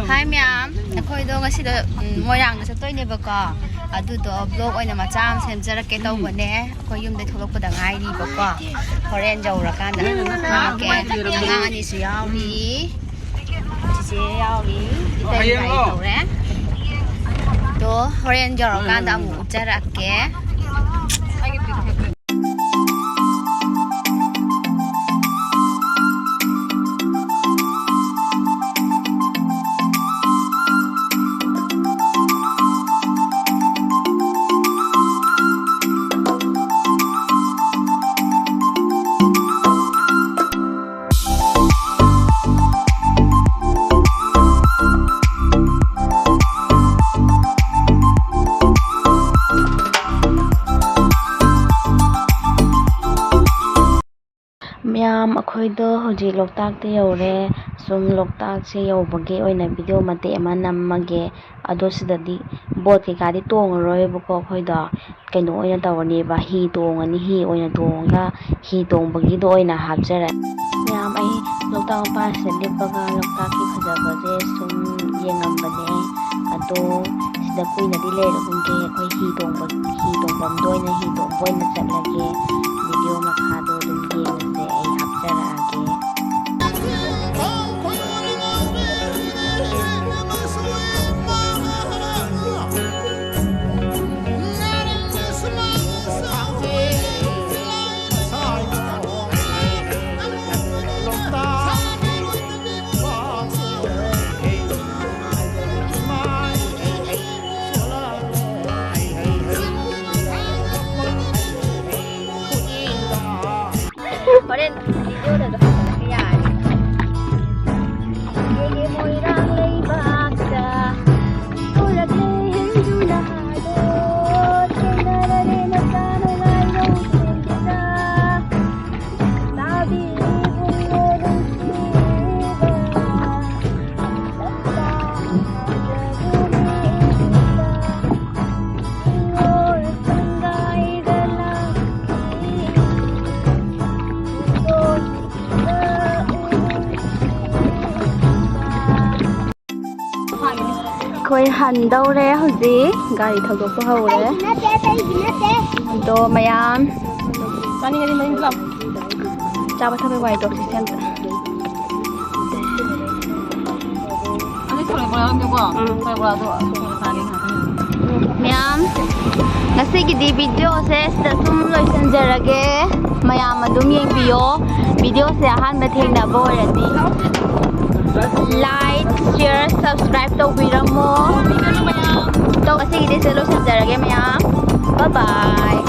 Hi ma'am, ako'y do ngasi do moirang sa toy nebako. Adudo vlog oina macha am semjarake tawbane. Akoy yumdai tholokpada ngairi bako. Horen jawrakanda ke angang ani su yauri. Chise yauri. Itai nai tawre. Do horen jawrakanda amu ujarake. Ma'am, ako'y do hoji loktak te yore sum loktak se yobage oina video mate ama namage ado sidadi boat ke kadi tongroi bako ako'y do kaino oina tawani ba hi tongani hi oina tonga hi tongbagi do oina hapjara ma'am ai loktak pa se libaga loktak ki phajabase sum yengambane ado sida kuina di le runge ako'y hi tongbam do oina hi tongboina chatlage video makhado dum yengse ai hapjarage Horen video da do kayari ye moirang leibakda uragle hindula do chenarare natano laino sindita nabi bungorum Khoi han đâu re hoji gari thogok ko hore do mayam pani ngani main club chaba thabe wai dok system ani thore bora nge ko thore bora do sani mayam ngasi gi di video se sida sum loisan jarage mayam adum yeng biyo video se ahan ma thengna boradi like, share, subscribe to Biramo. To kasi hindi sila sa jarage maya. Bye bye.